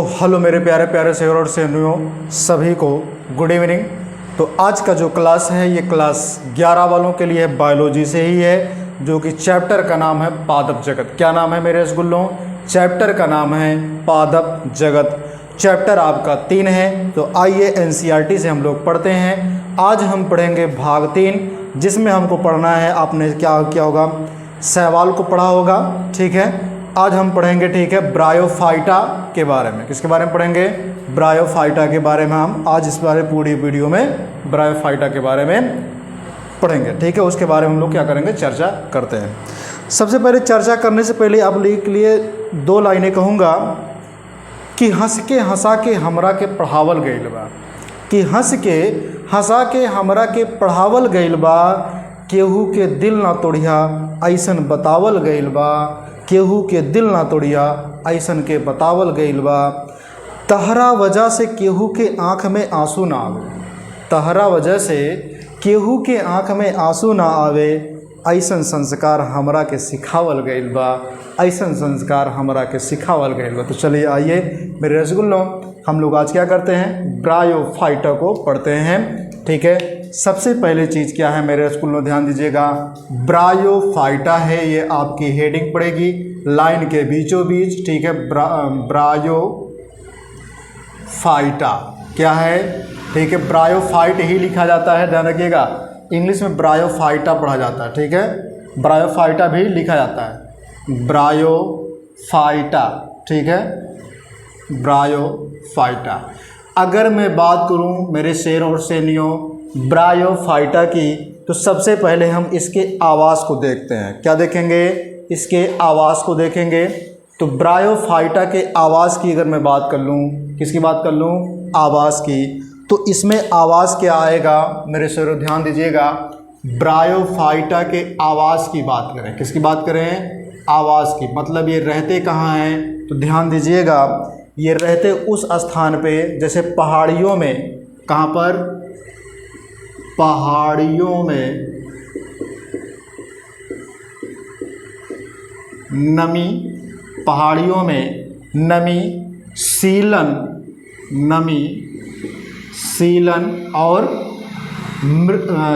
Hello मेरे प्यारे प्यारे शहर और शहरियों, सभी को गुड इवनिंग। तो आज का जो क्लास है ये क्लास 11 वालों के लिए बायोलॉजी से ही है, जो कि चैप्टर का नाम है पादप जगत। क्या नाम है मेरे रसगुल्लों? चैप्टर का नाम है पादप जगत। चैप्टर आपका 3 है। तो आइए एनसीईआरटी से हम लोग पढ़ते हैं। आज हम पढ़ेंगे भाग 3, जिसमें हमको पढ़ना है, आपने क्या क्या होगा, सहवाल को पढ़ा होगा, ठीक है। आज हम पढ़ेंगे, ठीक है, ब्रायोफाइटा के बारे में। किसके बारे में पढ़ेंगे? ब्रायोफाइटा के बारे में। हम आज इस बारे पूरी वीडियो में ब्रायोफाइटा के बारे में पढ़ेंगे, ठीक है। उसके बारे में हम लोग क्या करेंगे, चर्चा करते हैं। सबसे पहले चर्चा करने से पहले आप लोग के लिए 2 लाइनें कहूँगा कि हंस के हंसा के हमरा के पढ़ावल गइल बा, कि हंस के हंसा के हमरा के पढ़ावल गइल बा, केहू के दिल ना तोड़िया ऐसन बतावल गइल बा, केहू के दिल ना तोड़िया ऐसन के बतावल गइल बा। तहरा वजह से केहू के आँख में आंसू ना आवे, तहरा वजह से केहू के आँख में आंसू ना आवे, ऐसन संस्कार हमरा के सिखावल गइल बा, ऐसन संस्कार हमरा के सिखावल गइल बा। तो चलिए आइए मेरे रसगुल्लों, हम लोग आज क्या करते हैं, ब्रायोफाइटा को पढ़ते हैं, ठीक है। सबसे पहले चीज़ क्या है मेरे रसगुल्लों, ध्यान दीजिएगा। ब्रायोफाइटा है, ये आपकी हेडिंग पड़ेगी लाइन के बीचों बीच, ठीक है। ब्रायोफाइटा क्या है, ठीक है। ब्रायोफाइट ही लिखा जाता है, ध्यान रखिएगा। इंग्लिश में ब्रायोफाइटा पढ़ा जाता है, ठीक है। ब्रायोफाइटा भी लिखा जाता है, ब्रायोफाइटा, ठीक है, ब्रायोफाइटा। अगर मैं बात करूं मेरे शेर और शेरनियों ब्रायोफाइटा की, तो सबसे पहले हम इसके आवाज़ को देखते हैं। क्या देखेंगे? इसके आवाज़ को देखेंगे। तो ब्रायोफाइटा के आवाज़ की अगर मैं बात कर लूँ, किसकी बात कर लूँ? आवाज़ की। तो इसमें आवाज़ क्या आएगा मेरे शेरों, ध्यान दीजिएगा। ब्रायोफाइटा के आवाज़ की बात करें, किसकी बात करें? आवाज़ की। मतलब ये रहते कहाँ हैं? तो ध्यान दीजिएगा, ये रहते उस स्थान पे जैसे पहाड़ियों में। कहाँ पर? पहाड़ियों में नमी, पहाड़ियों में नमी, सीलन, नमी, सीलन और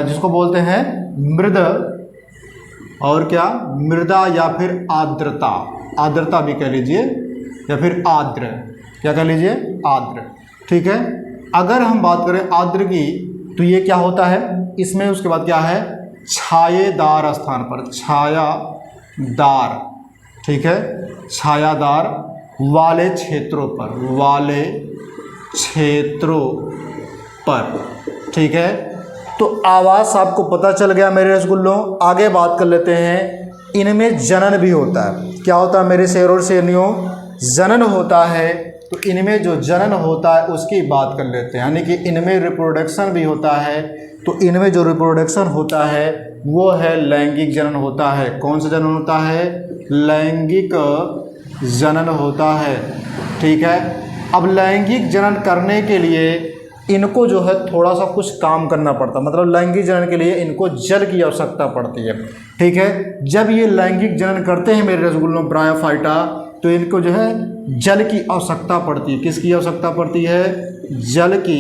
जिसको बोलते हैं मृद, और क्या, मृदा या फिर आर्द्रता, आर्द्रता भी कह लीजिए, या फिर आर्द्र, क्या कह लीजिए? आर्द्र, ठीक है। अगर हम बात करें आर्द्र की, तो ये क्या होता है इसमें, उसके बाद क्या है, छायेदार स्थान पर, छायादार, ठीक है, छायादार वाले क्षेत्रों पर, वाले क्षेत्रों पर, ठीक है। तो आवाज़ आपको पता चल गया मेरे रसगुल्लों। आगे बात कर लेते हैं, इनमें जनन भी होता है। क्या होता है मेरे शेर और शेरनियों? जनन होता है। तो इनमें जो जनन होता है उसकी बात कर लेते हैं, यानी कि इनमें रिप्रोडक्शन भी होता है। तो इनमें जो रिप्रोडक्शन होता है वो है लैंगिक जनन होता है। कौन सा जनन होता है? लैंगिक जनन होता है, ठीक है। अब लैंगिक जनन करने के लिए इनको जो है थोड़ा सा कुछ काम करना पड़ता है, मतलब लैंगिक जनन के लिए इनको जल की आवश्यकता पड़ती है, ठीक है। जब ये लैंगिक जनन करते हैं मेरे रसगुल्लों ब्रायोफाइटा, तो इनको जो है जल की आवश्यकता पड़ती है। किसकी आवश्यकता पड़ती है? जल की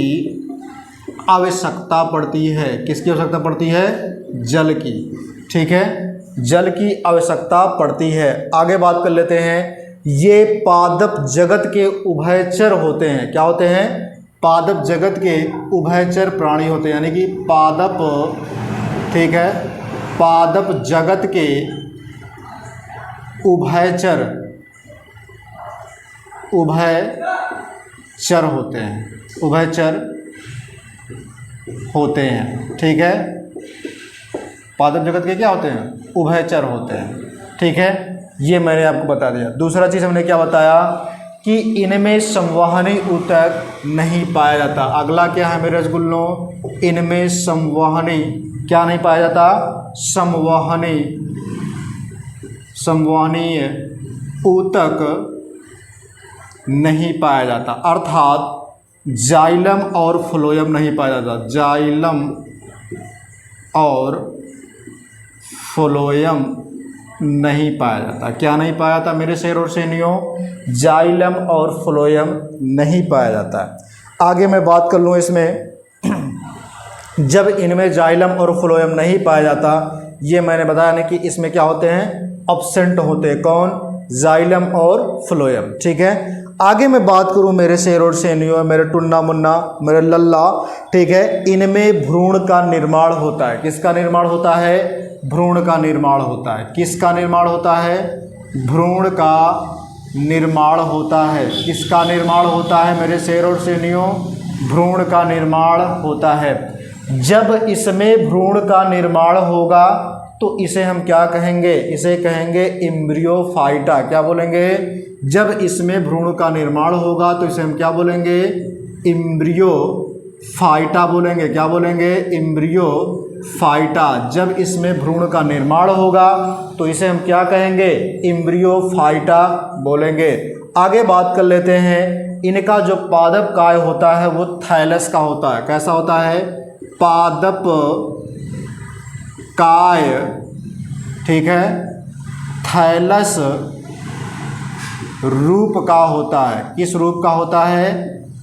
आवश्यकता पड़ती है। किसकी आवश्यकता पड़ती है? जल की, ठीक है, जल की आवश्यकता पड़ती है। आगे बात कर लेते हैं, ये पादप जगत के उभयचर होते हैं। क्या होते हैं? पादप जगत के उभयचर प्राणी होते हैं, यानी कि पादप, ठीक है, पादप जगत के उभयचर, उभयचर होते हैं, उभयचर होते हैं, ठीक है। पादप जगत के क्या होते हैं? उभयचर होते हैं, ठीक है। ये मैंने आपको बता दिया। दूसरा चीज़ हमने क्या बताया कि इनमें संवहनी ऊतक नहीं पाया जाता। अगला क्या है मेरे रसगुल्लों? इनमें संवहनी क्या नहीं पाया जाता? संवहनी, संवहनीय ऊतक नहीं पाया जाता, अर्थात जाइलम और फ्लोएम नहीं पाया जाता। जाइलम और फ्लोएम नहीं पाया जाता। क्या नहीं पाया जाता मेरे शेर और शेरनियों? जाइलम और फ्लोएम नहीं पाया जाता। आगे मैं बात कर लूँ इसमें, जब इनमें जाइलम और फ्लोएम नहीं पाया जाता, ये मैंने बताया ना कि इसमें क्या होते हैं, एब्सेंट होते हैं। कौन? जाइलम और फ्लोएम। ठीक है, आगे मैं बात करूं मेरे शेर और शेरनियों, मेरे टुन्ना मुन्ना, मेरे लल्ला, ठीक है, इनमें भ्रूण का निर्माण होता है। किसका निर्माण होता है? भ्रूण का निर्माण होता है। किसका निर्माण होता है? भ्रूण का निर्माण होता है। किसका निर्माण होता है मेरे शेर और शेरनियों? भ्रूण का निर्माण होता है। जब इसमें भ्रूण का निर्माण होगा तो इसे हम क्या कहेंगे? इसे कहेंगे एम्ब्रियोफाइटा। क्या बोलेंगे? जब इसमें भ्रूण का निर्माण होगा तो इसे हम क्या बोलेंगे? एम्ब्रियोफाइटा बोलेंगे। क्या बोलेंगे? एम्ब्रियोफाइटा। जब इसमें भ्रूण का निर्माण होगा तो इसे हम क्या कहेंगे? एम्ब्रियोफाइटा बोलेंगे। आगे बात कर लेते हैं, इनका जो पादप काय होता है वो थैलस का होता है। कैसा होता है? पादप काय, ठीक है, थैलस रूप का होता है। किस रूप का होता है?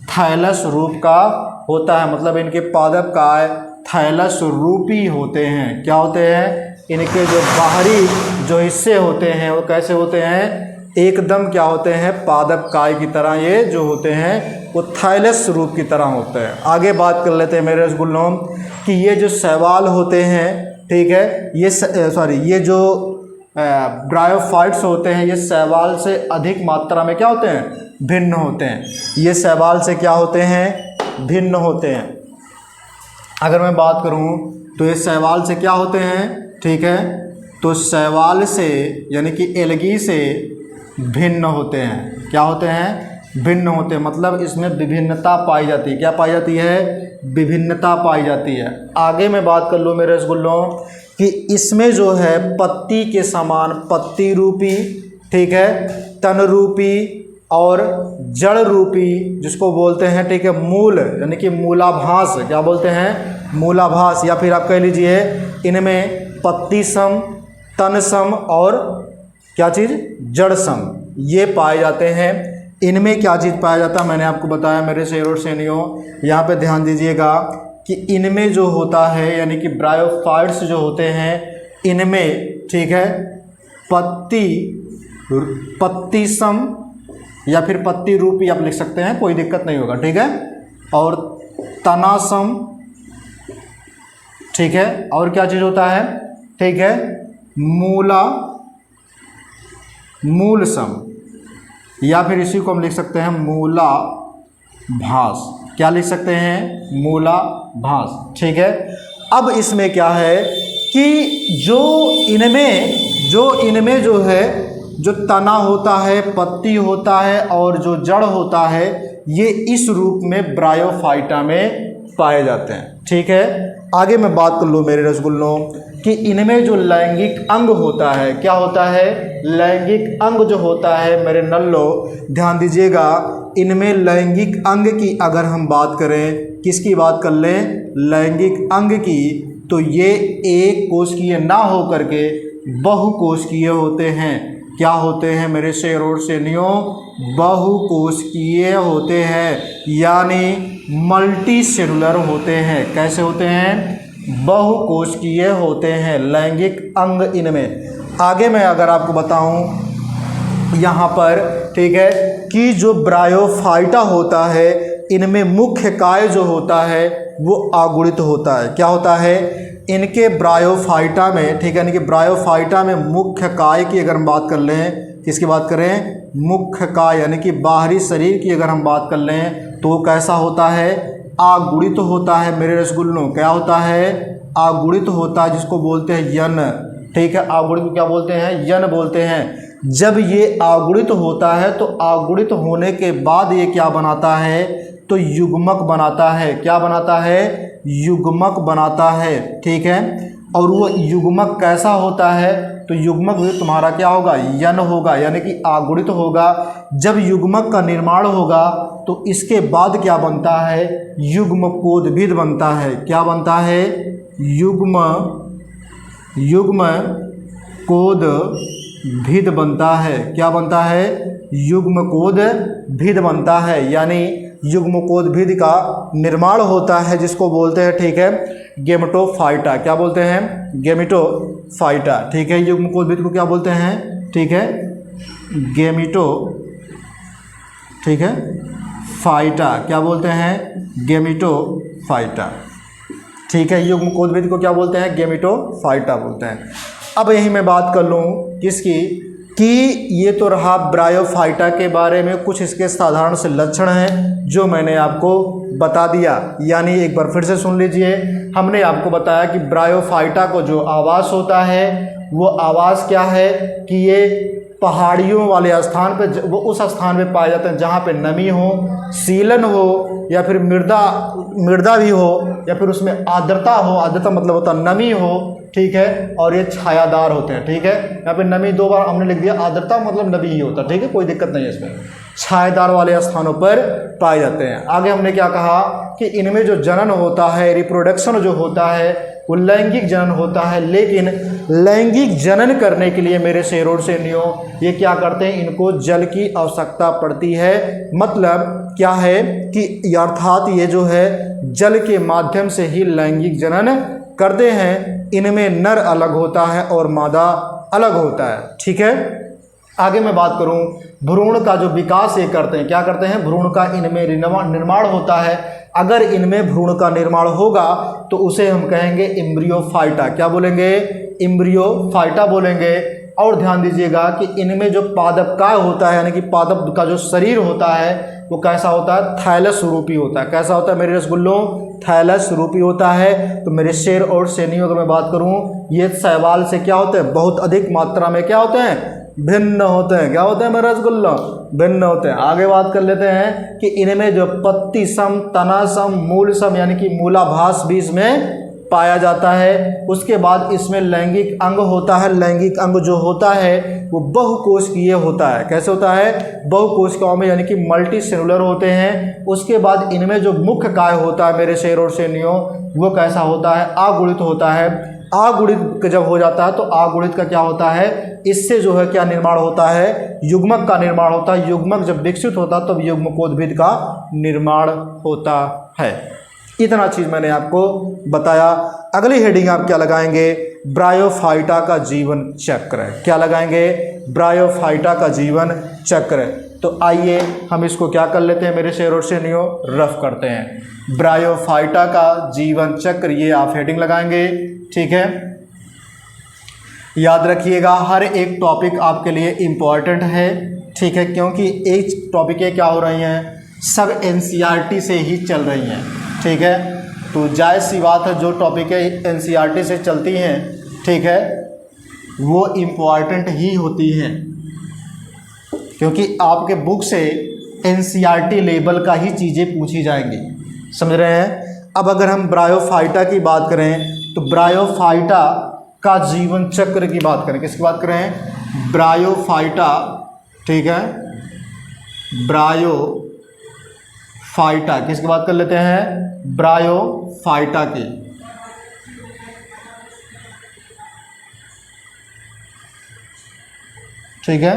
थैलस रूप का होता है। मतलब इनके पादप काय थैलस रूपी होते हैं। क्या होते हैं? इनके जो बाहरी जो हिस्से होते हैं वो कैसे होते हैं? एकदम क्या होते हैं? पादप काय की तरह ये जो होते हैं वो थैलस रूप की तरह होते हैं। आगे बात कर लेते हैं मेरे रसगुल्लों कि ये जो शैवाल होते हैं, ठीक है, ये जो ब्रायोफाइट्स होते हैं, ये शैवाल से अधिक मात्रा में क्या होते हैं? भिन्न होते हैं। ये शैवाल से क्या होते हैं? भिन्न होते हैं। अगर मैं बात करूं तो ये शैवाल से क्या होते हैं? ठीक है, तो शैवाल से यानी कि एल्गी से भिन्न होते हैं। क्या होते हैं? भिन्न होते हैं। मतलब इसमें विभिन्नता पाई जाती है। क्या पाई जाती है? विभिन्नता पाई जाती है। आगे मैं बात कर लूँ मेरे रसगुल्लों कि इसमें जो है पत्ती के समान पत्ती रूपी, ठीक है, तन रूपी और जड़ रूपी, जिसको बोलते हैं, ठीक है, मूल यानी कि मूलाभास। क्या बोलते हैं? मूलाभास। या फिर आप कह लीजिए इनमें पत्ती सम, तन सम और क्या चीज़? जड़ सम, ये पाए जाते हैं। इनमें क्या चीज़ पाया जाता है मैंने आपको बताया मेरे शेर और शेरनियों। यहाँ पे ध्यान दीजिएगा कि इनमें जो होता है यानी कि ब्रायोफाइट्स जो होते हैं इनमें, ठीक है, पत्ती सम या फिर पत्ती रूपी आप लिख सकते हैं, कोई दिक्कत नहीं होगा, ठीक है, और तनासम, ठीक है, और क्या चीज़ होता है? ठीक है, मूल सम या फिर इसी को हम लिख सकते हैं मूलाभास। क्या लिख सकते हैं? मूलाभास। ठीक है, अब इसमें क्या है कि जो इनमें जो है जो तना होता है, पत्ती होता है और जो जड़ होता है, ये इस रूप में ब्रायोफाइटा में पाए जाते हैं। ठीक है, आगे मैं बात कर लूँ मेरे रसगुल्लों कि इनमें जो लैंगिक अंग होता है, क्या होता है? लैंगिक अंग जो होता है मेरे नल्लो, ध्यान दीजिएगा, इनमें लैंगिक अंग की अगर हम बात करें, किसकी बात कर लें? लैंगिक अंग की, तो ये एक कोशिकीय ना हो करके बहुकोशिकीय होते हैं। क्या होते हैं मेरे शेर और शेरनियों? बहुकोशिकीय होते हैं, यानी मल्टी सेलुलर होते हैं। कैसे होते हैं? बहुकोशिकीय होते हैं लैंगिक अंग इनमें। आगे मैं अगर आपको बताऊं यहाँ पर, ठीक है, कि जो ब्रायोफाइटा होता है इनमें मुख्य काय जो होता है वो अगुणित होता है। क्या होता है? इनके ब्रायोफाइटा में, ठीक है, यानी कि ब्रायोफाइटा में मुख्य काय की अगर हम बात कर लें, किसकी बात करें? मुख्य काय यानी कि बाहरी शरीर की अगर हम बात कर लें तो कैसा होता है? अगुणित होता है मेरे रसगुल्लों। क्या होता है? अगुणित होता है, जिसको बोलते हैं यन। ठीक है, अगुणित को क्या बोलते हैं? यन बोलते हैं। जब ये अगुणित होता है तो अगुणित होने के बाद ये क्या बनाता है? तो युग्मक बनाता है। क्या बनाता है? युग्मक बनाता है। ठीक है, और वो युग्मक कैसा होता है? तो युग्मक भी तुम्हारा क्या होगा? यन होगा, यानी कि अगुणित होगा। जब युग्मक का निर्माण होगा तो इसके बाद क्या बनता है? युग्मकोद्भिद बनता है। क्या बनता है? युग्म कोद भिद बनता है। क्या बनता है? युग्म कोद भिद बनता है, यानी युग्म कोद भिद का निर्माण होता है, जिसको बोलते हैं, ठीक है, गेमेटोफाइटा। क्या बोलते हैं? गेमेटोफाइटा। ठीक है, युग्म कोद भिद को क्या बोलते हैं? ठीक है, गेमेटो, ठीक है, फाइटा। क्या बोलते हैं? गेमेटोफाइटा। ठीक है, युग्म कोद भिद को क्या बोलते हैं? गेमेटोफाइटा बोलते हैं। अब यही मैं बात कर लूँ किसकी, कि ये तो रहा ब्रायोफाइटा के बारे में, कुछ इसके साधारण से लक्षण हैं जो मैंने आपको बता दिया। यानी एक बार फिर से सुन लीजिए, हमने आपको बताया कि ब्रायोफाइटा को जो आवास होता है वो आवास क्या है कि ये पहाड़ियों वाले स्थान पे, वो उस स्थान पे पाए जाते हैं जहाँ पे नमी हो, सीलन हो, या फिर मृदा भी हो, या फिर उसमें आर्द्रता हो। आर्द्रता मतलब होता है नमी हो, ठीक है, और ये छायादार होते हैं। ठीक है, यहाँ पे नमी 2 बार हमने लिख दिया, आर्द्रता मतलब नमी ही होता है। ठीक है, कोई दिक्कत नहीं है इसमें। छायादार वाले स्थानों पर पाए जाते हैं। आगे हमने क्या कहा कि इनमें जो जनन होता है, रिप्रोडक्शन जो होता है, वो लैंगिक जनन होता है। लेकिन लैंगिक जनन करने के लिए मेरे शेरों और शेरनियों ये क्या करते हैं, इनको जल की आवश्यकता पड़ती है। मतलब क्या है कि अर्थात ये जो है जल के माध्यम से ही लैंगिक जनन करते हैं। इनमें नर अलग होता है और मादा अलग होता है। ठीक है, आगे मैं बात करूं, भ्रूण का जो विकास ये करते हैं, क्या करते हैं? भ्रूण का इनमें निर्माण होता है। अगर इनमें भ्रूण का निर्माण होगा तो उसे हम कहेंगे एम्ब्रियोफाइटा। क्या बोलेंगे? एम्ब्रियोफाइटा बोलेंगे। और ध्यान दीजिएगा कि इनमें जो पादपकाय होता है, यानी कि पादप का जो शरीर होता है वो कैसा होता है? थैलस रूपी होता है। कैसा होता है मेरे रसगुल्लों? थैलस रूपी होता है। तो मेरे शेर और शेरनियों अगर मैं बात करूं, ये शैवाल से क्या होते हैं? बहुत अधिक मात्रा में क्या होते हैं? भिन्न होते हैं। क्या होते हैं मेरे रसगुल्ला? भिन्न होते हैं। आगे बात कर लेते हैं कि इनमें जो पत्ती सम, तना सम, मूल सम, यानी कि मूलाभास भी इसमें पाया जाता है। उसके बाद इसमें लैंगिक अंग होता है। लैंगिक अंग जो होता है वो बहुकोशिकीय होता है। कैसे होता है? बहुकोशिकाओं में, यानी कि मल्टी सेलुलर होते हैं। उसके बाद इनमें जो मुख्य काय होता है मेरे शेर और शेरनियों, वो कैसा होता है? अगुणित होता है। अगुणित जब हो जाता है तो अगुणित का क्या होता है? इससे जो है क्या निर्माण होता है? युग्मक का निर्माण होता है। युग्मक जब विकसित होता है तब युग्मकोद्भिद का निर्माण होता है। इतना चीज़ मैंने आपको बताया। अगली हेडिंग आप क्या लगाएंगे? ब्रायोफाइटा का जीवन चक्र। क्या लगाएंगे? ब्रायोफाइटा का जीवन चक्र। तो आइए हम इसको क्या कर लेते हैं मेरे शेर और शेरनियों, रफ करते हैं। ब्रायोफाइटा का जीवन चक्र, ये आप हेडिंग लगाएंगे। ठीक है, याद रखिएगा हर एक टॉपिक आपके लिए इम्पॉर्टेंट है। ठीक है, क्योंकि एक टॉपिकें क्या हो रही हैं, सब एनसीईआरटी से ही चल रही हैं। ठीक है, तो जायज़ सी बात है जो टॉपिकें एनसीईआरटी से चलती हैं, ठीक है, वो इम्पॉर्टेंट ही होती हैं, क्योंकि आपके बुक से एनसीईआरटी लेवल का ही चीज़ें पूछी जाएंगी। समझ रहे हैं? अब अगर हम ब्रायोफाइटा की बात करें तो ब्रायोफाइटा का जीवन चक्र की बात करें, किसकी बात करें? ब्रायोफाइटा। ठीक है, ब्रायोफाइटा किसकी बात कर लेते हैं? ब्रायोफाइटा की। ठीक है,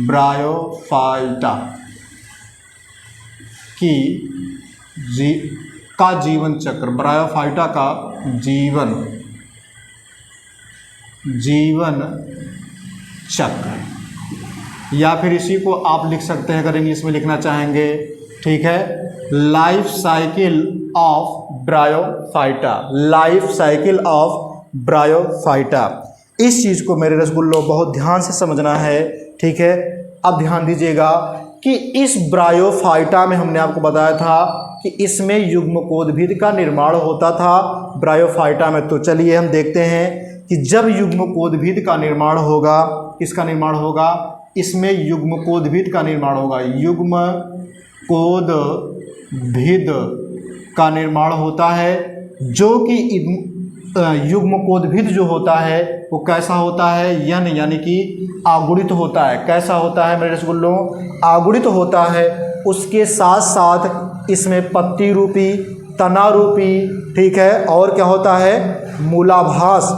ब्रायोफाइटा की जीवन चक्र, ब्रायोफाइटा का जीवन चक्र, या फिर इसी को आप लिख सकते हैं अगर इंग्लिश में लिखना चाहेंगे। ठीक है, life cycle of bryophyta. Life cycle of bryophyta, इस चीज़ को मेरे रसगुल्लों बहुत ध्यान से समझना है। ठीक है, अब ध्यान दीजिएगा कि इस ब्रायोफाइटा में हमने आपको बताया था कि इसमें युग्मकोद्भिद का निर्माण होता था ब्रायोफाइटा में। तो चलिए हम देखते हैं कि जब युग्मकोद्भिद का निर्माण होगा, किसका निर्माण होगा? इसमें युग्मकोद्भिद का निर्माण होगा। युग्मकोद्भिद का निर्माण होता है, जो कि युग्मकोद्भिद जो होता है वो कैसा होता है? यानी कि आगुणित होता है। कैसा होता है मेरे रसगुल्लों? आगुणित होता है। उसके साथ साथ इसमें पत्ती रूपी, तना रूपी, ठीक है, और क्या होता है? मूलाभास,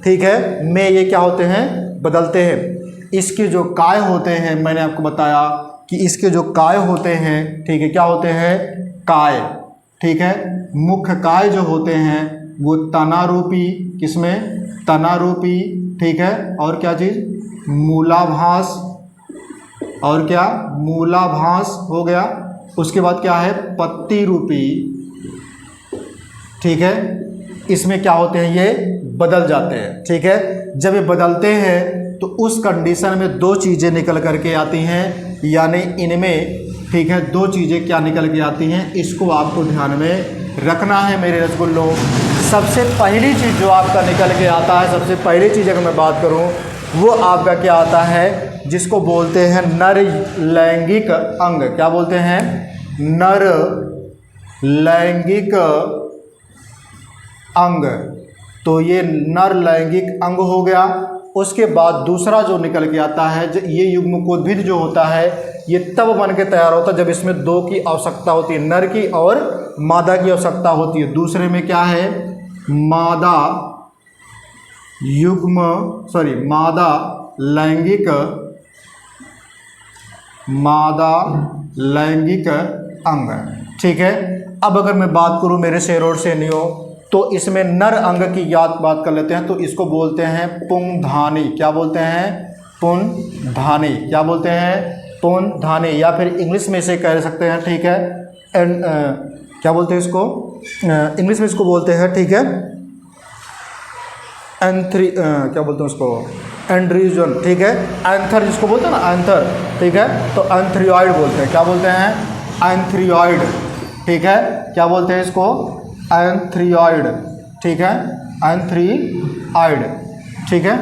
ठीक है, में ये क्या होते हैं? बदलते हैं। इसके जो काय होते हैं, मैंने आपको बताया कि इसके जो काय होते हैं, ठीक है, क्या होते हैं, काय, ठीक है। मुख्य काय जो होते हैं वो तनारूपी, किसमें, तनारूपी, ठीक है। और क्या चीज़, मूलाभास, और क्या, मूलाभास हो गया। उसके बाद क्या है, पत्ती रूपी, ठीक है। इसमें क्या होते हैं, ये बदल जाते हैं, ठीक है। जब ये बदलते हैं तो उस कंडीशन में दो चीज़ें निकल करके आती हैं, यानी इनमें, ठीक है, दो चीज़ें क्या निकल के आती हैं, इसको आपको ध्यान में रखना है मेरे रसगुल्लों। सबसे पहली चीज़ जो आपका निकल के आता है, सबसे पहली चीज़ अगर मैं बात करूं, वो आपका क्या आता है, जिसको बोलते हैं नर लैंगिक अंग। क्या बोलते हैं, नर लैंगिक अंग। तो ये नर लैंगिक अंग हो गया। उसके बाद दूसरा जो निकल के आता है, ये युग्मकोद्भिद जो होता है, ये तब बन के तैयार होता है जब इसमें दो की आवश्यकता होती है, नर की और मादा की आवश्यकता होती है। दूसरे में क्या है, मादा लैंगिक अंग, ठीक है। अब अगर मैं बात करूं मेरे शेर और शेरनियों, तो इसमें नर अंग की बात कर लेते हैं। तो इसको बोलते हैं पुंधानी। क्या बोलते हैं, पुंधानी। क्या बोलते हैं, पुंधानी, या फिर इंग्लिश में इसे कह सकते हैं, ठीक है, क्या बोलते हैं इसको, इंग्लिश में इसको बोलते हैं, ठीक है, क्या बोलते हैं उसको, एंड्रीजन, ठीक है। एंथर जिसको बोलते हैं ना, एंथर, ठीक है। तो एंथ्रियॉइड बोलते हैं। क्या बोलते हैं, एंथ्रियॉइड, ठीक है। क्या बोलते हैं इसको, एंथ्रियॉइड, ठीक है, एंथ्रियॉइड, ठीक है।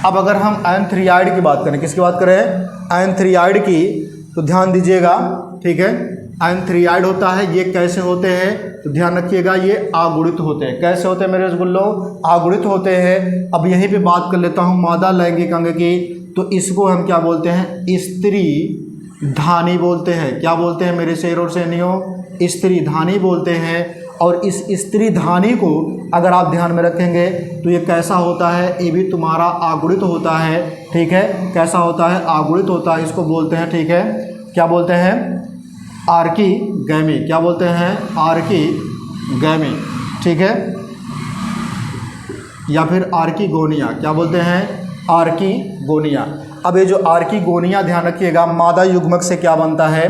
अब अगर हम एंथ्रियॉइड की बात करें, किसकी बात करें, एंथ्रियॉइड की, तो ध्यान दीजिएगा, ठीक है। एंथ्रियॉइड होता है, ये कैसे होते हैं, तो ध्यान रखिएगा, ये आगुणित होते हैं। कैसे होते हैं मेरे रसगुल्लों, आगुणित होते हैं। अब यहीं पे बात कर लेता हूँ मादा लैंगिक अंग की, तो इसको हम क्या बोलते हैं, स्त्री धानी बोलते हैं। क्या बोलते हैं मेरे शेर और शेरनियों, स्त्री धानी बोलते हैं। और इस स्त्री धानी को अगर आप ध्यान में रखेंगे तो ये कैसा होता है, ये भी तुम्हारा आगुणित होता है, ठीक है। कैसा होता है, आगुणित होता है। इसको बोलते हैं, ठीक है, क्या बोलते हैं, आर्कीगैमी। क्या बोलते हैं, आर्कीगैमी, ठीक है, या फिर आर्कीगोनिया। क्या बोलते हैं, आर्कीगोनिया। अब ये जो आर्कीगोनिया, ध्यान रखिएगा, मादा युग्मक से क्या बनता है।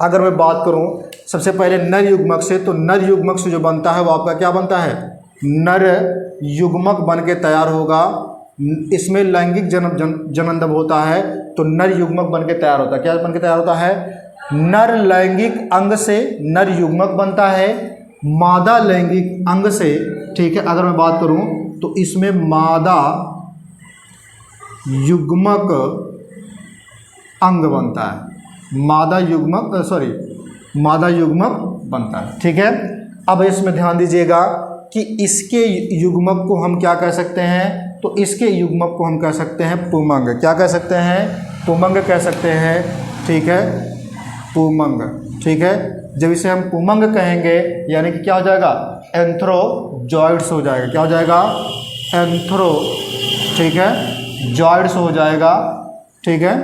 अगर मैं बात करूं सबसे पहले नर युग्मक से, तो नर युग्मक से जो बनता है वो आपका क्या बनता है, नर युग्मक बन के तैयार होगा। इसमें लैंगिक जननंदब होता है, तो नर युग्मक बन के तैयार होता है। क्या बन के तैयार होता है, नर लैंगिक अंग से नर युग्मक बनता है, मादा लैंगिक अंग से, ठीक है। अगर मैं बात करूं तो इसमें मादा युग्मक अंग बनता है, मादा युग्मक बनता है, ठीक है। अब इसमें ध्यान दीजिएगा कि इसके युग्मक को हम क्या कह सकते हैं, तो इसके युग्मक को हम कह सकते हैं पुमंग। क्या कह सकते हैं, पुमंग कह सकते हैं, ठीक है, पुमंग, ठीक है। जब इसे हम पुमंग कहेंगे यानी कि क्या हो जाएगा, एंथ्रोजॉइड्स हो जाएगा। क्या हो जाएगा, एंथ्रो, ठीक है, जॉइड्स हो जाएगा, ठीक है,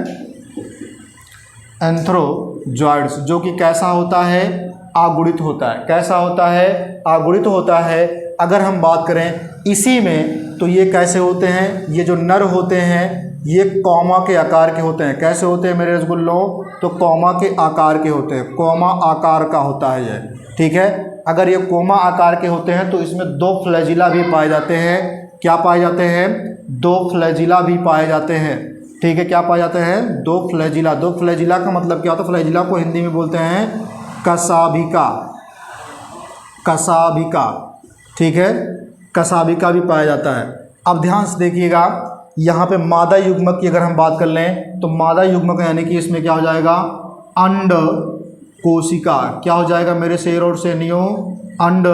एंथ्रोजॉइड्स, जो कि कैसा होता है, आगुणित होता है। कैसा होता है, आगुणित होता है। अगर हम बात करें इसी में, तो ये कैसे होते हैं, ये जो नर होते हैं ये कौमा के आकार के होते हैं। कैसे होते हैं मेरे रसगुल्लों, तो कौमा के आकार के होते हैं, कौमा आकार का होता है ये, ठीक है। अगर ये कौमा आकार के होते हैं तो इसमें दो फ्लैजिला भी पाए जाते हैं। क्या पाए जाते हैं, दो फ्लैजिला भी पाए जाते हैं, ठीक है। क्या पाए जाते हैं, दो फ्लैजिला। दो फ्लैजिला का मतलब क्या होता है, फ्लैजिला को हिंदी में बोलते हैं कसाभिका, कसाभिका, ठीक है, कसाभिका भी पाया जाता है। अब ध्यान से देखिएगा, यहाँ पे मादा युग्मक की अगर हम बात कर लें, तो मादा युग्मक यानी कि इसमें क्या हो जाएगा, अंड कोशिका। क्या हो जाएगा मेरे शेर और शेरनियों, अंड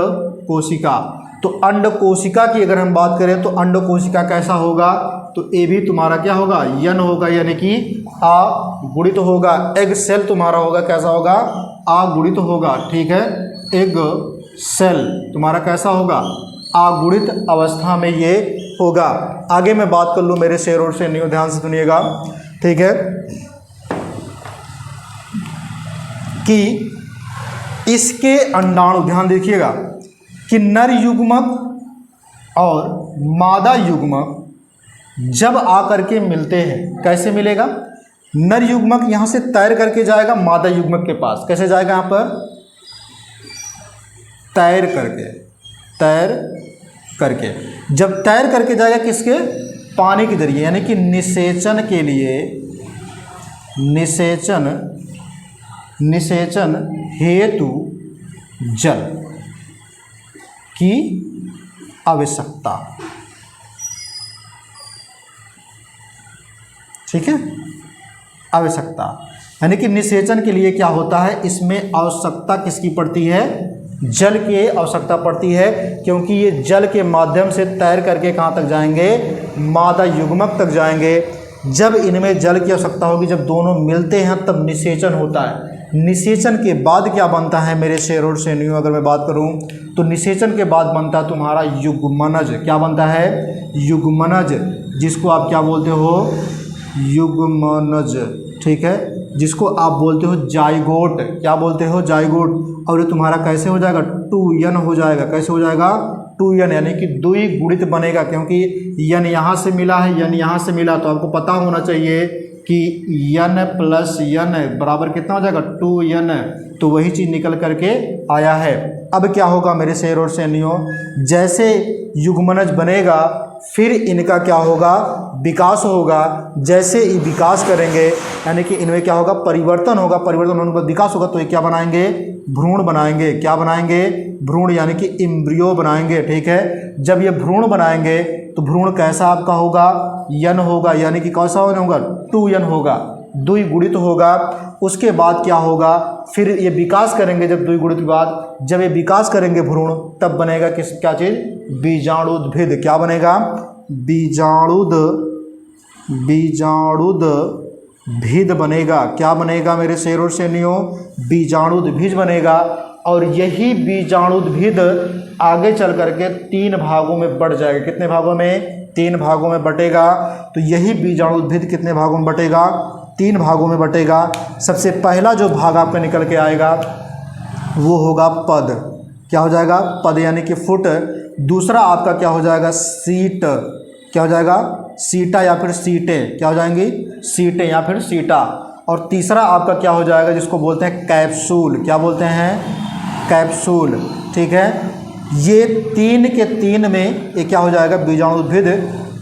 कोशिका। तो अंड कोशिका की अगर हम बात करें तो अंड कोशिका कैसा होगा, तो ए भी तुम्हारा क्या होगा, यन होगा, यानी कि अगुणित होगा। एग सेल तुम्हारा होगा, कैसा होगा, अगुणित होगा, ठीक है। एग सेल तुम्हारा कैसा होगा, अगुणित अवस्था में ये होगा। आगे मैं बात कर लूँ मेरे शेर और शेरनियों, ध्यान से सुनिएगा, ठीक है, कि इसके अंडाणु, ध्यान देखिएगा, कि नर युग्मक और मादा युग्मक जब आकर के मिलते हैं, कैसे मिलेगा, नर युग्मक यहाँ से तैर करके जाएगा मादा युग्मक के पास। कैसे जाएगा, यहाँ पर तैर करके जब तैर करके जाएगा किसके, पानी के जरिए, यानी कि निषेचन के लिए, निषेचन हेतु जल की आवश्यकता, ठीक है, आवश्यकता, यानी कि निषेचन के लिए क्या होता है, इसमें आवश्यकता किसकी पड़ती है, जल की आवश्यकता पड़ती है, क्योंकि ये जल के माध्यम से तैर करके कहाँ तक जाएंगे, मादा युग्मक तक जाएंगे। जब इनमें जल की आवश्यकता होगी, जब दोनों मिलते हैं तब निषेचन होता है। निषेचन के बाद क्या बनता है मेरे शेर और शेरनियों, अगर मैं बात करूं तो निषेचन के बाद बनता है तुम्हारा युग्मनज। क्या बनता है, युग्मनज, जिसको आप क्या बोलते हो, युग्मनज, ठीक है, जिसको आप बोलते हो जाइगोट। क्या बोलते हो, जाइगोट। और ये तुम्हारा कैसे हो जाएगा, 2n हो जाएगा। कैसे हो जाएगा, 2n, यानी कि द्विगुणित बनेगा, क्योंकि n यहाँ से मिला है, n यहाँ से मिला, तो आपको पता होना चाहिए कि n प्लस n बराबर कितना हो जाएगा, 2n। तो वही चीज़ निकल करके आया है। अब क्या होगा मेरे शेर और शेरनियों, जैसे युग्मनज बनेगा फिर इनका क्या होगा, विकास होगा। जैसे ये विकास करेंगे, यानी कि इनमें क्या होगा, परिवर्तन होगा। परिवर्तन होने के बाद विकास होगा, तो ये क्या बनाएंगे, भ्रूण बनाएंगे। क्या बनाएंगे, भ्रूण, यानी कि एम्ब्रियो बनाएंगे, ठीक है। जब ये भ्रूण बनाएंगे तो भ्रूण कैसा आपका होगा, यन होगा, यानी कि कैसा होगा, 2n होगा, द्विगुणित होगा। उसके बाद क्या होगा, फिर ये विकास करेंगे। जब द्विगुणित के बाद जब ये विकास करेंगे भ्रूण, तब बनेगा किस, क्या चीज़, बीजाणुद्भिद। क्या बनेगा, बीजाणुद्भिद बनेगा। क्या बनेगा मेरे शेर और शेरनियों, बीजाणुद्भिद बनेगा। और यही बीजाणुद्भिद आगे चल करके 3 भागों में बढ़ जाएगा। कितने भागों में, 3 भागों में बटेगा। तो यही बीजाणुद्भिद कितने भागों में बटेगा, 3 भागों में बटेगा। सबसे पहला जो भाग आपका निकल के आएगा वो होगा पद। क्या हो जाएगा, पद, यानी कि फुट। दूसरा आपका क्या हो जाएगा, सीट। क्या हो जाएगा, सीटा या फिर सीटें। क्या हो जाएंगी, सीटें या फिर सीटा। और तीसरा आपका क्या हो जाएगा, जिसको बोलते हैं कैप्सूल। क्या बोलते हैं, कैप्सूल, ठीक है। ये 3 के 3 में ये क्या हो जाएगा, बीजाणुद्भिद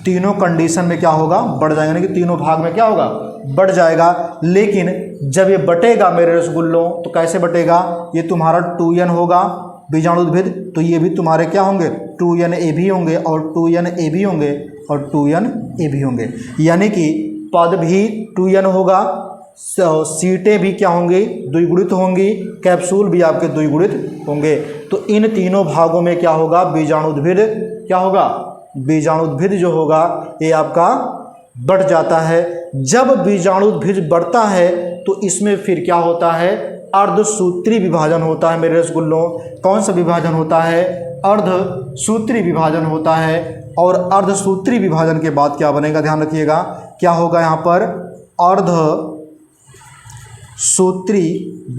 तीनों कंडीशन में क्या होगा, बढ़ जाएगा, यानी कि तीनों भाग में क्या होगा, बढ़ जाएगा। लेकिन जब ये बटेगा मेरे रसगुल्लों, तो कैसे बटेगा, ये तुम्हारा 2n होगा बीजाणुद्भिद, तो ये भी तुम्हारे क्या होंगे, 2n ए भी होंगे और 2n ए भी होंगे और 2n ए भी होंगे। यानी कि पद भी 2n होगा, सीटें भी क्या होंगी, द्विगुणित होंगी, कैप्सूल भी आपके द्विगुणित होंगे। तो इन तीनों भागों में क्या होगा, बीजाणुद्भिद क्या होगा, बीजाणुद्भिद जो होगा ये आपका बढ़ जाता है। जब बीजाणुद्भिद बढ़ता है तो इसमें फिर क्या होता है, अर्धसूत्री विभाजन होता है मेरे रसगुल्लों। कौन सा विभाजन होता है, अर्धसूत्री विभाजन होता है। और अर्धसूत्री विभाजन के बाद क्या बनेगा, ध्यान रखिएगा, क्या होगा यहाँ पर, अर्धसूत्री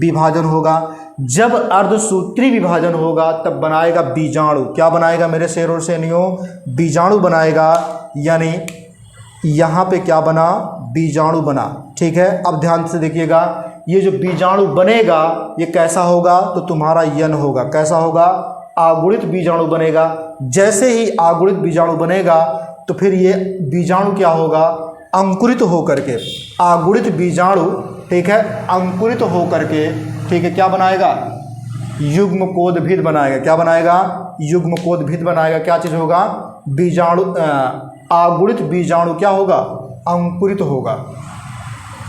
विभाजन होगा। जब अर्धसूत्री विभाजन होगा तब बनाएगा बीजाणु। क्या बनाएगा मेरे शेर और शेरनियों, बीजाणु बनाएगा। यानी यहाँ पे क्या बना, बीजाणु बना, ठीक है। अब ध्यान से देखिएगा, ये जो बीजाणु बनेगा ये कैसा होगा, तो तुम्हारा यन होगा। कैसा होगा, आगुणित बीजाणु बनेगा। जैसे ही आगुणित बीजाणु बनेगा तो फिर ये बीजाणु क्या होगा, अंकुरित होकर के, आगुणित बीजाणु, ठीक है, अंकुरित होकर के, ठीक है, क्या बनाएगा, युग्मकोद्भिद बनाएगा। क्या बनाएगा, युग्मकोद्भिद बनाएगा। क्या चीज़ होगा, बीजाणु, आगुणित बीजाणु क्या होगा, अंकुरित होगा,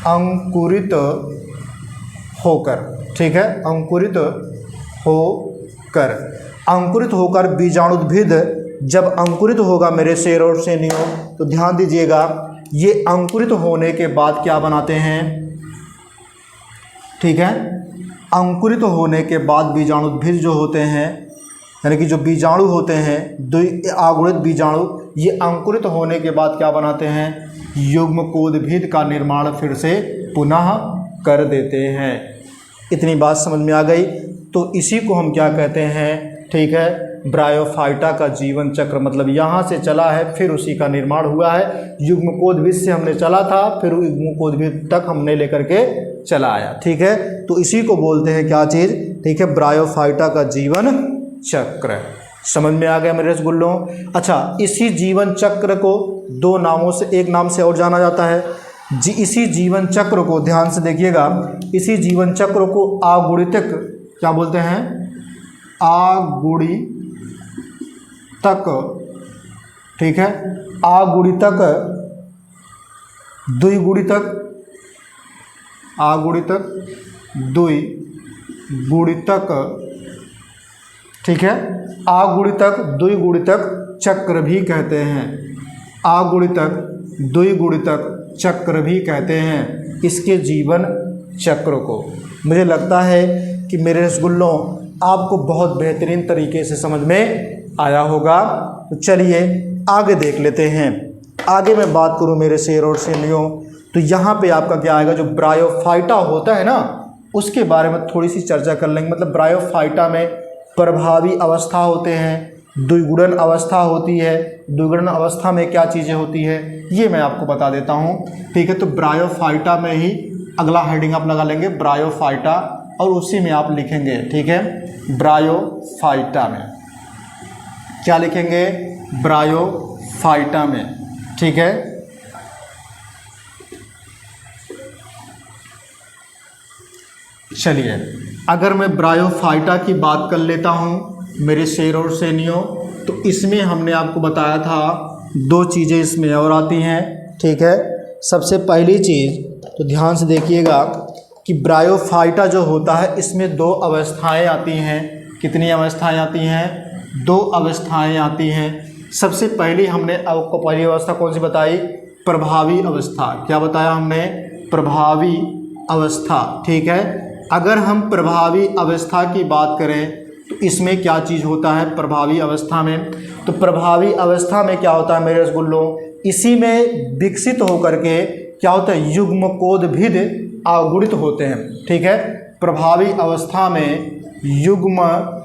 अंकुरित होकर, ठीक है, अंकुरित होकर, अंकुरित होकर बीजाणुद्भिद जब अंकुरित होगा मेरे शेर और शेरनियों, तो ध्यान दीजिएगा, ये अंकुरित होने के बाद क्या बनाते हैं, ठीक है, अंकुरित होने के बाद बीजाणुद्भिद जो होते हैं यानी कि जो बीजाणु होते हैं, द्विआगुणित बीजाणु, ये अंकुरित होने के बाद क्या बनाते हैं, युग्मकोद्भिद का निर्माण फिर से पुनः कर देते हैं। इतनी बात समझ में आ गई। तो इसी को हम क्या कहते हैं, ठीक है, ब्रायोफाइटा का जीवन चक्र। मतलब यहाँ से चला है फिर उसी का निर्माण हुआ है, युग्मकोद्भिद से हमने चला था फिर युग्मकोद्भिद तक हमने लेकर के चला आया, ठीक है। तो इसी को बोलते हैं क्या चीज़, ठीक है, ब्रायोफाइटा का जीवन चक्र। समझ में आ गया मेरे रसगुल्लों। अच्छा, इसी जीवन चक्र को दो नामों से, एक नाम से और जाना जाता है इसी जीवन चक्र को, ध्यान से देखिएगा, इसी जीवन चक्र को आगुणितक क्या बोलते हैं, आगुणितक, ठीक है, आगुणितक, द्विगुणितक, आगुणितक, द्विगुणितक, ठीक है, आगुणितक द्विगुणितक चक्र भी कहते हैं, आगुणितक द्विगुणितक चक्र भी कहते हैं इसके जीवन चक्र को। मुझे लगता है कि मेरे रसगुल्लों आपको बहुत बेहतरीन तरीके से समझ में आया होगा। तो चलिए आगे देख लेते हैं। आगे मैं बात करूं मेरे शेर और शेरनियों, तो यहाँ पे आपका क्या आएगा, जो ब्रायोफाइटा होता है ना, उसके बारे में थोड़ी सी चर्चा कर लेंगे। मतलब ब्रायोफाइटा में प्रभावी अवस्था होते हैं, द्विगुणन अवस्था होती है, द्विगुणन अवस्था में क्या चीज़ें होती है ये मैं आपको बता देता हूँ, ठीक है। तो ब्रायोफाइटा में ही अगला हेडिंग आप लगा लेंगे, ब्रायोफाइटा, और उसी में आप लिखेंगे, ठीक है, ब्रायोफाइटा में क्या लिखेंगे, ब्रायोफाइटा में, ठीक है। चलिए अगर मैं ब्रायोफाइटा की बात कर लेता हूँ मेरे शेर और शेरनियों, तो इसमें हमने आपको बताया था दो चीज़ें इसमें और आती हैं, ठीक है। सबसे पहली चीज़ तो ध्यान से देखिएगा कि ब्रायोफाइटा जो होता है इसमें दो अवस्थाएं आती हैं। कितनी अवस्थाएं आती हैं, दो अवस्थाएं आती हैं। सबसे पहली हमने आपको पहली अवस्था कौन सी बताई, प्रभावी अवस्था। क्या बताया हमने, प्रभावी अवस्था, ठीक है। अगर हम प्रभावी अवस्था की बात करें तो इसमें क्या चीज़ होता है प्रभावी अवस्था में, तो प्रभावी अवस्था में क्या होता है मेरे रसगुल्लों, इसी में विकसित होकर के क्या होता है, युग्मकोद्भिद आगुणित होते हैं, ठीक है। प्रभावी अवस्था में युग्मकोद्भिद,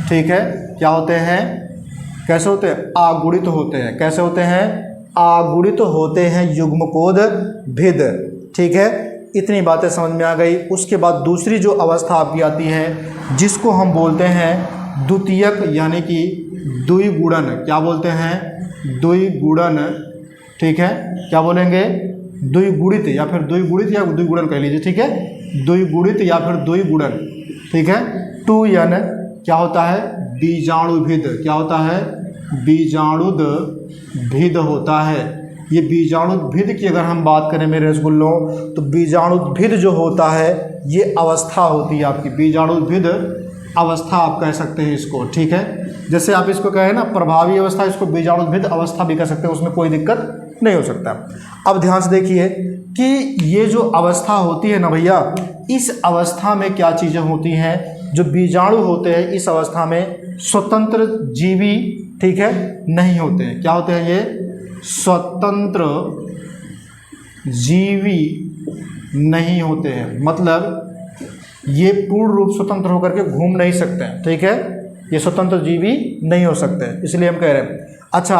ठीक है, क्या होते हैं, कैसे होते हैं, आगुणित होते हैं। कैसे होते हैं, आगुणित होते हैं युग्मकोद्भिद, ठीक है। इतनी बातें समझ में आ गई। उसके बाद दूसरी जो अवस्था आपकी आती है जिसको हम बोलते हैं द्वितीयक, यानी कि द्विगुणन। क्या बोलते हैं, द्विगुणन, ठीक है। क्या बोलेंगे, द्विगुणित या फिर द्विगुणित या द्विगुणन कह लीजिए, ठीक है, द्विगुणित या फिर द्विगुणन, ठीक है। 2n क्या होता है, बीजाणुभिद। क्या होता है, बीजाणुभिद होता है। ये बीजाणुभिद की अगर हम बात करें मेरे रसगुल्लों, तो बीजाणुभिद जो होता है ये अवस्था होती है आपकी, बीजाणुभिद अवस्था आप कह सकते हैं इसको, ठीक है। जैसे आप इसको कहें ना प्रभावी अवस्था, इसको बीजाणुभिद अवस्था भी कह सकते हैं, उसमें कोई दिक्कत नहीं हो सकता। अब ध्यान से देखिए कि ये जो अवस्था होती है ना भैया, इस अवस्था में क्या चीज़ें होती हैं, जो बीजाणु होते हैं इस अवस्था में स्वतंत्र जीवी, ठीक है, नहीं होते हैं। क्या होते हैं ये, स्वतंत्र जीवी नहीं होते हैं। मतलब ये पूर्ण रूप स्वतंत्र होकर के घूम नहीं सकते हैं, ठीक है, ये स्वतंत्र जीवी नहीं हो सकते, इसलिए हम कह रहे हैं। अच्छा,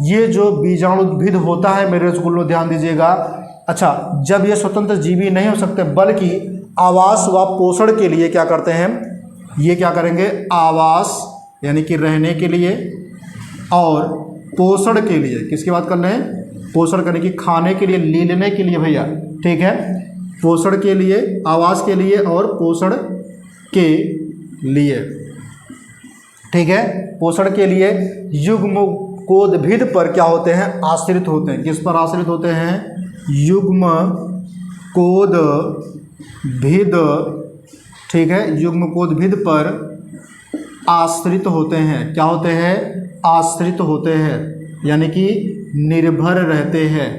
ये जो बीजाणुभिद होता है मेरे रसगुल्लों ध्यान दीजिएगा। अच्छा, जब ये स्वतंत्र जीवी नहीं हो सकते बल्कि आवास व पोषण के लिए क्या करते हैं, ये क्या करेंगे, आवास यानी कि रहने के लिए और पोषण के लिए, किसकी बात कर रहे हैं, पोषण करने की, खाने के लिए, लेने के लिए भैया, ठीक है, पोषण के लिए, आवास के लिए और पोषण के लिए, ठीक है, पोषण के लिए युग्मकोद्भिद पर क्या होते हैं, आश्रित होते हैं। किस पर आश्रित होते हैं, युग्मकोद्भिद, ठीक है, युग्मकोद्भिद पर आश्रित होते हैं। क्या होते हैं, आश्रित होते हैं, यानी कि निर्भर रहते हैं,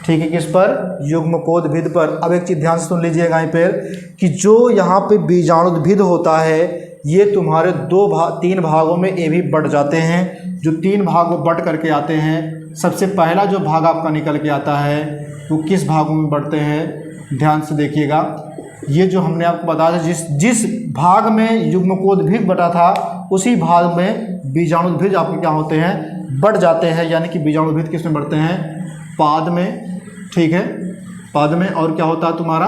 ठीक है, किस पर? युग्मकोद्भिद पर। अब एक चीज़ ध्यान से सुन लीजिएगा यहाँ पर कि जो यहाँ पे बीजाणुद्भिद होता है ये तुम्हारे तीन भागों में ये भी बट जाते हैं। जो 3 भागों बट करके आते हैं, सबसे पहला जो भाग आपका निकल के आता है वो किस भागों में बढ़ते हैं? ध्यान से देखिएगा, ये जो हमने आपको बताया जिस भाग में युग्मकोद्भिद बटा था उसी भाग में बीजाणुद्भिद आपके क्या होते हैं? बढ़ जाते हैं। यानी कि बीजाणुद्भिद किस में बढ़ते हैं? पाद में। ठीक है, पाद में। और क्या होता है तुम्हारा?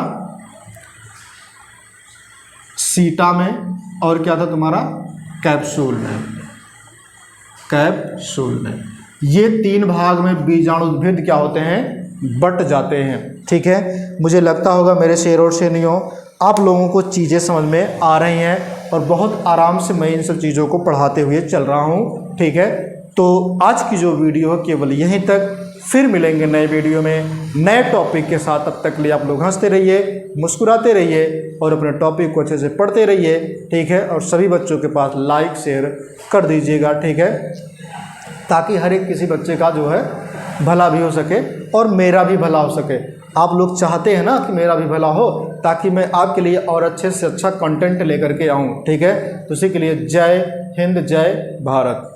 सीटा में। और क्या था तुम्हारा? कैप्सूल में। कैप्सूल में। ये 3 भाग में बीजाणुद्भिद क्या होते हैं? बट जाते हैं। ठीक है, मुझे लगता होगा मेरे शेर और शेरनियों आप लोगों को चीज़ें समझ में आ रही हैं और बहुत आराम से मैं इन सब चीज़ों को पढ़ाते हुए चल रहा हूँ। ठीक है, तो आज की जो वीडियो है केवल यहीं तक। फिर मिलेंगे नए वीडियो में नए टॉपिक के साथ। तब तक के लिए आप लोग हंसते रहिए, मुस्कुराते रहिए और अपने टॉपिक को अच्छे से पढ़ते रहिए। ठीक है, और सभी बच्चों के पास लाइक शेयर कर दीजिएगा। ठीक है, ताकि हर एक किसी बच्चे का जो है भला भी हो सके और मेरा भी भला हो सके। आप लोग चाहते हैं ना कि मेरा भी भला हो, ताकि मैं आपके लिए और अच्छे से अच्छा कंटेंट लेकर के आऊँ। ठीक है, तो उसी के लिए जय हिंद, जय भारत।